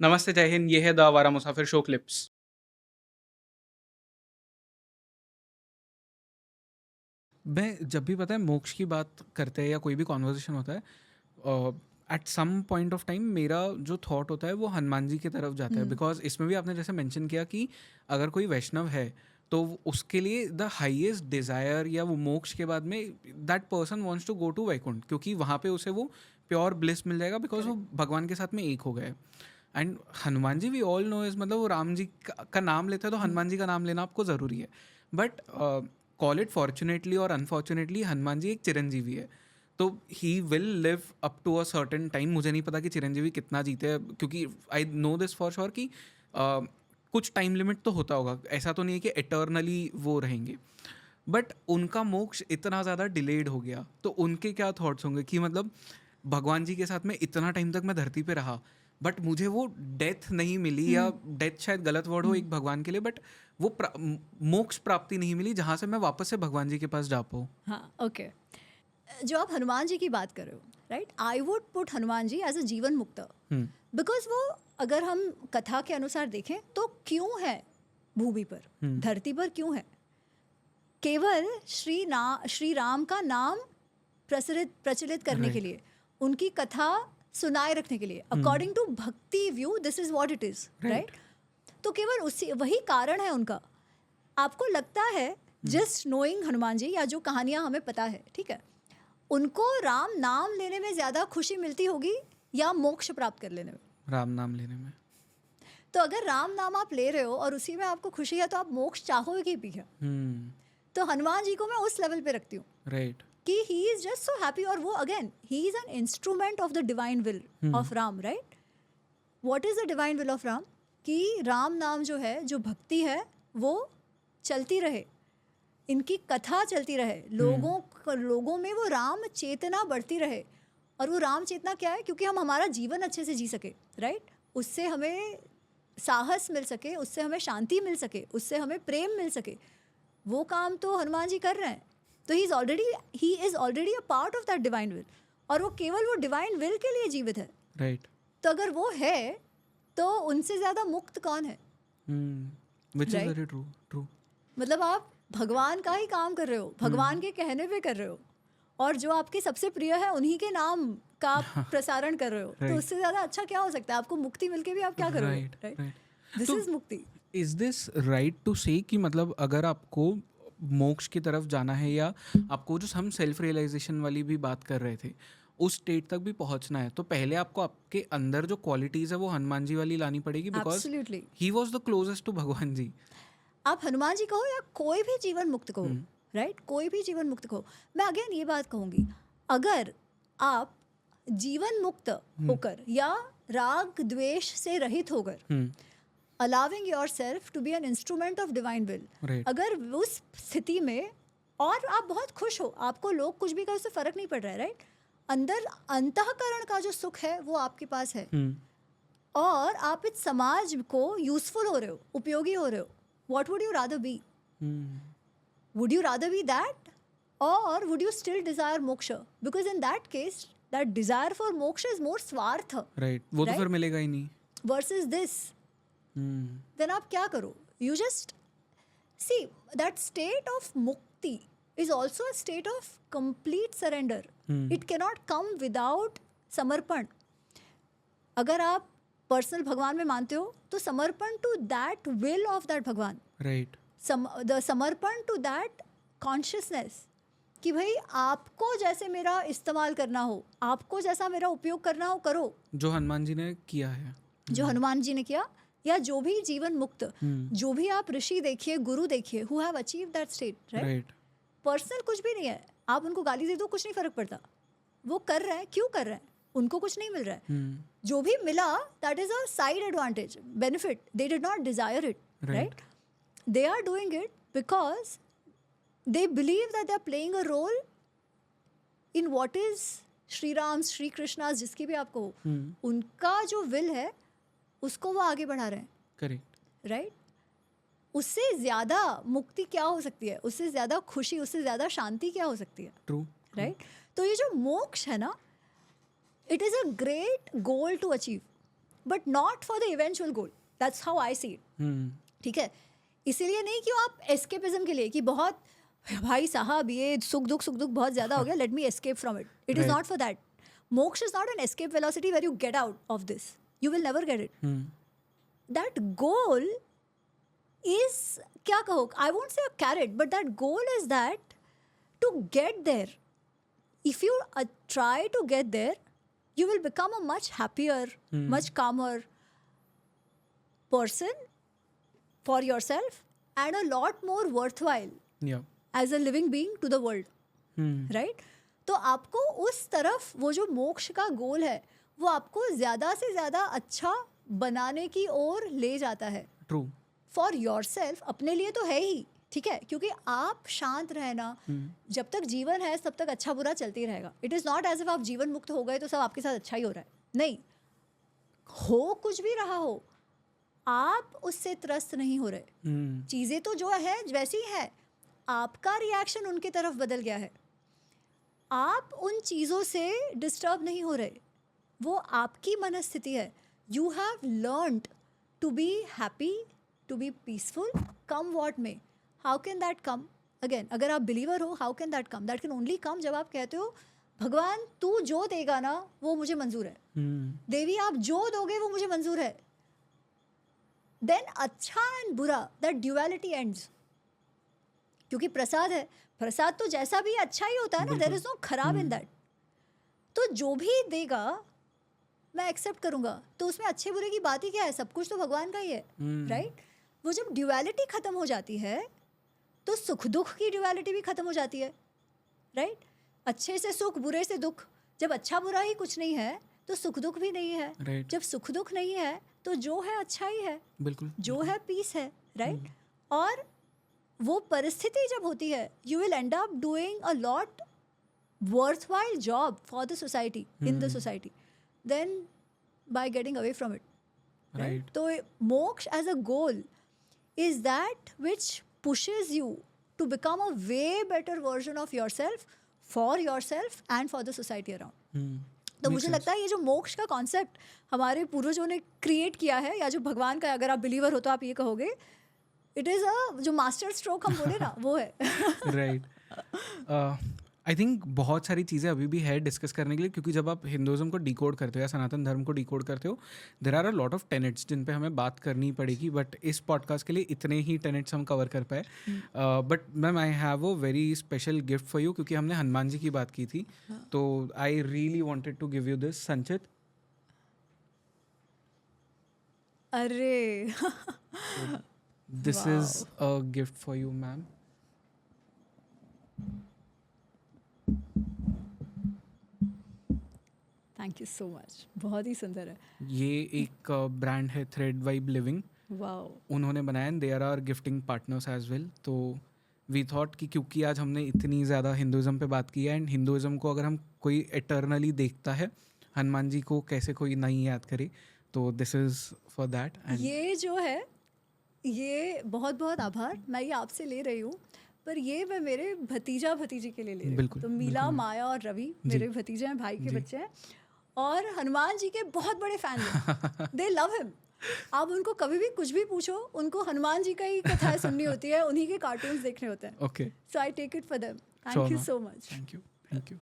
नमस्ते, जय हिंद, ये है द आवारा मुसाफिर शो क्लिप्स। मैं जब भी पता है मोक्ष की बात करते हैं या कोई भी कॉन्वर्सेशन होता है, at some point of time मेरा जो थॉट होता है वो हनुमान जी की तरफ जाता है। हुँ, बिकॉज इसमें भी आपने जैसे मेंशन किया कि अगर कोई वैष्णव है तो उसके लिए द हाईएस्ट डिज़ायर या वो मोक्ष के बाद में that person wants to go to Vaikunth, क्योंकि वहाँ पे उसे वो प्योर ब्लिस मिल जाएगा बिकॉज वो करेक्ट। भगवान के साथ में एक हो गए। And Hanuman ji we all know is, मतलब वो राम जी का नाम लेते हैं तो हुँ, हनुमान जी का नाम लेना आपको ज़रूरी है। बट कॉल इट फॉर्चुनेटली और अनफॉर्चुनेटली, हनुमान जी एक चिरंजीवी है। तो he will live up to a certain time. मुझे नहीं पता कि चिरंजीवी कितना जीते हैं, क्योंकि I know this for sure कि कुछ टाइम लिमिट तो होता होगा, ऐसा तो नहीं है कि एटर्नली वो रहेंगे। बट उनका मोक्ष इतना ज़्यादा डिलेड हो गया, तो उनके क्या थॉट्स होंगे कि मतलब भगवान जी के साथ में इतना टाइम तक मैं धरती पे रहा बट मुझे वो डेथ नहीं मिली, या हुँ, डेथ शायद गलत वर्ड हो हुँ। एक भगवान के लिए, बट वो मोक्ष प्राप्ति नहीं मिली जहाँ से मैं वापस से भगवान जी के पास जा पाऊँ। हाँ, ओके। जो आप हनुमान जी की बात कर रहे हो, right? I would put Hanuman ji as a जीवन मुक्त, हम्म। बिकॉज़ वो अगर हम कथा के अनुसार देखें तो क्यों है भूमि पर, हम्म। धरती पर क्यों है? केवल श्री राम का नाम प्रचलित करने के राइट। लिए, उनकी कथा सुनाए रखने के लिए, हम्म। अकॉर्डिंग टू भक्ति view this is what it is, right. Right? तो केवल उसी वही कारण है उनका। आपको लगता है हम्म। जस्ट नोइंग हनुमान जी या जो कहानियाँ हमें पता है, ठीक है? उनको राम नाम लेने में ज़्यादा खुशी मिलती होगी या मोक्ष प्राप्त कर लेने में? राम नाम लेने में। तो अगर राम नाम आप ले रहे हो और उसी में आपको खुशी है तो आप मोक्ष चाहोगे भी है। हम्म। तो हनुमान जी को मैं उस लेवल पे रखती हूँ राइट। कि he is just so happy, और वो again he is an instrument of the divine will hmm. Of Ram, right? What is the divine will of Ram? कि राम नाम जो है, जो भक्ति है, वो चलती रहे, इनकी कथा चलती रहे, हम्म। लोगों में वो राम चेतना बढ़ती रहे। और वो राम चेतना क्या है? क्योंकि हम हमारा जीवन अच्छे से जी सके, राइट? उससे हमें साहस मिल सके, उससे हमें शांति मिल सके, उससे हमें प्रेम मिल सके, वो काम तो हनुमान जी कर रहे हैं। तो he is already a part of that divine will, और वो केवल वो डिवाइन विल के लिए जीवित है। राइट। तो अगर वो है तो उनसे ज़्यादा मुक्त कौन है, which is right? Very true. True. मतलब आप भगवान का ही काम कर रहे हो, भगवान हम्म। के कहने पे कर रहे हो, और जो आपके सबसे प्रिय है उन्हीं के नाम का आप प्रसारण कर रहे हो, तो राइट। उससे ज़्यादा अच्छा क्या हो सकता है? आपको मुक्ति मिलके भी आप क्या करोगे, राइट। राइट? राइट। दिस तो इज़ मुक्ति। इज दिस राइट टू से कि मतलब अगर आपको मोक्ष की तरफ जाना है, या आपको जो हम सेल्फ रियलाइजेशन वाली भी बात कर रहे थे उस स्टेट तक भी पहुंचना है, तो पहले आपको आपके अंदर जो क्वालिटीज़ है वो हनुमान जी वाली लानी पड़ेगी, because absolutely. He was the closest to भगवान जी। आप हनुमान जी कहो या कोई भी जीवन मुक्त कहो, हम्म। राइट? कोई भी जीवन मुक्त कहो, मैं अगेन ये बात कहूँगी, अगर आप जीवन मुक्त हम्म। होकर या राग द्वेष से रहित होकर, hmm. Allowing yourself to be an instrument of divine will, right. अगर उस स्थिति में और आप बहुत खुश हो, आपको लोग कुछ भी करें उससे फर्क नहीं पड़ रहा है, राइट? अंदर अंतःकरण का जो सुख है वो आपके पास है, हम्म। और आप इस समाज को यूजफुल हो रहे हो, उपयोगी हो रहे हो, what would you rather be? Hmm. Would you rather be that, or would you still desire moksha? Because in that case, that desire for moksha is more swartha, right, वो तो फिर right? मिलेगा ही नहीं। Versus this, hmm. then आप क्या करो? You just see that state of mukti is also a state of complete surrender. Hmm. It cannot come without समर्पण. अगर आप पर्सनल भगवान में मानते हो तो समर्पण to that will of that भगवान, राइट। द समर्पण टू दैट कॉन्शियसनेस, कि भाई आपको जैसे मेरा इस्तेमाल करना हो, आपको जैसा मेरा उपयोग करना हो, करो। जो हनुमान जी ने किया है। जो हनुमान जी ने किया, या जो भी जीवन मुक्त, हम्म। जो भी आप ऋषि देखिए, गुरु देखिए, who have achieve that state, right? Right. Personal कुछ भी नहीं है, आप उनको गाली दे दो, कुछ नहीं फर्क पड़ता। वो कर रहे हैं, क्यों कर रहे हैं? उनको कुछ नहीं मिल रहा है। हम्म। जो भी मिला that is a side advantage, benefit, they did not desire it, right. Right? They are doing it because they believe that they are playing a role in what is Shri Ram, Shri Krishna, जिसकी भी आपको हो, हम्म। उनका जो विल है उसको वो आगे बढ़ा रहे हैं, करेक्ट। राइट? उससे ज़्यादा मुक्ति क्या हो सकती है? उससे ज़्यादा खुशी, उससे ज़्यादा शांति क्या हो सकती है, ट्रू। राइट? तो ये जो मोक्ष है ना, it is a great goal to achieve, but not for the eventual goal. That's how I see it. ठीक है, इसीलिए नहीं कि आप एस्केपिज्म के लिए कि बहुत भाई साहब ये सुख दुख बहुत ज़्यादा हो गया, let me escape from it. It is Right. Not for that. Moksha is not an escape velocity where you get out of this. You will never get it. That goal is, क्या कहो, I won't say a carrot, but that goal is that to get there, if you try to get there, you will become a much happier, much calmer person for yourself and a lot more worthwhile Yeah. as a living being to the world. Right? तो आपको उस तरफ वो जो मोक्ष का गोल है वो आपको ज़्यादा से ज़्यादा अच्छा बनाने की ओर ले जाता है. True. फॉर योर सेल्फ, अपने लिए तो है ही, ठीक है, क्योंकि आप शांत रहना, जब तक जीवन है तब तक अच्छा बुरा चलती रहेगा. It is not as if आप जीवन मुक्त हो गए तो सब आपके साथ अच्छा ही हो रहा है. नहीं, हो कुछ भी रहा हो, आप उससे त्रस्त नहीं हो रहे. चीज़ें तो जो है वैसी है, आपका रिएक्शन उनके तरफ बदल गया है. आप उन चीज़ों से डिस्टर्ब नहीं हो रहे, वो आपकी मनस्थिति है. You have learned to be happy, to be peaceful, come what may. How can that come? Again, अगर आप बिलीवर हो, how can that come? That can only come जब आप कहते हो भगवान तू जो देगा ना वो मुझे मंजूर है. देवी आप जो दोगे वो मुझे मंजूर है. Then अच्छा and बुरा, that duality ends. क्योंकि प्रसाद है, प्रसाद तो जैसा भी अच्छा ही होता है ना, there is no खराब in that. तो जो भी देगा मैं एक्सेप्ट करूँगा. तो उसमें अच्छे बुरे की बात ही क्या है, सब कुछ तो भगवान का ही है. राइट? वो जब ड्यूअलिटी ख़त्म हो जाती है तो सुख दुख की ड्यूअलिटी भी ख़त्म हो जाती है. राइट? अच्छे से सुख, बुरे से दुख. जब अच्छा बुरा ही कुछ नहीं है तो सुख दुख भी नहीं है. Right. जब सुख दुख नहीं है तो जो है अच्छा ही है, बिल्कुल. जो है पीस है. राइट? और वो परिस्थिति जब होती है, you will end up doing a lot worthwhile job for the society, in the society, then by getting away from it. Right. तो मोक्ष as a goal is that which pushes you to become a way better version of yourself, for yourself and for the society around. तो मुझे लगता है ये जो मोक्ष का कॉन्सेप्ट हमारे पूर्वजों ने क्रिएट किया है, या जो भगवान का, अगर आप बिलीवर हो तो आप ये कहोगे, इट इज़ अ जो मास्टर स्ट्रोक हम बोले ना वो है. राइट. आई थिंक बहुत सारी चीज़ें अभी भी है डिस्कस करने के लिए, क्योंकि जब आप हिंदुज़म को डिकोड करते हो या सनातन धर्म को डिकोड करते हो, there are a lot of tenets जिन पे हमें बात करनी पड़ेगी. बट इस पॉडकास्ट के लिए इतने ही टेनेट्स हम कवर कर पाए. But ma'am, I have a very special gift for you, क्योंकि हमने हनुमान जी की बात की थी. तो I really wanted to give you this. Sanchit, अरे this is a gift for you ma'am. Thank you so much. बहुत ही सुंदर है. ये एक ब्रांड है थ्रेड वाइब लिविंग, वाओ. उन्होंने बनाया, and they are our gifting partners as well. तो वी थॉट कि क्योंकि आज हमने इतनी ज़्यादा हिंदुज़म पे बात की है, एंड हिंदुज़म को अगर हम कोई एटर्नली देखता है, हनुमान जी को कैसे कोई नहीं याद करे, तो दिस इज़ फॉर दैट. ये जो है, ये बहुत बहुत आभार मैं ये आपसे ले रही हूँ, पर ये मैं मेरे भतीजा भतीजी के लिए ले रही हूँ. बिल्कुल, तो मीला, बिल्कुल. माया और रवि मेरे भतीजे हैं, भाई के जी. बच्चे हैं, और हनुमान जी के बहुत बड़े फैन हैं. दे लव हिम. आप उनको कभी भी कुछ भी पूछो, उनको हनुमान जी का ही कथाएं सुननी होती है, उन्हीं के कार्टून्स देखने होते हैं. Okay. So I take it for them. Sure, thank you ma'am. So much. Thank you. Thank you.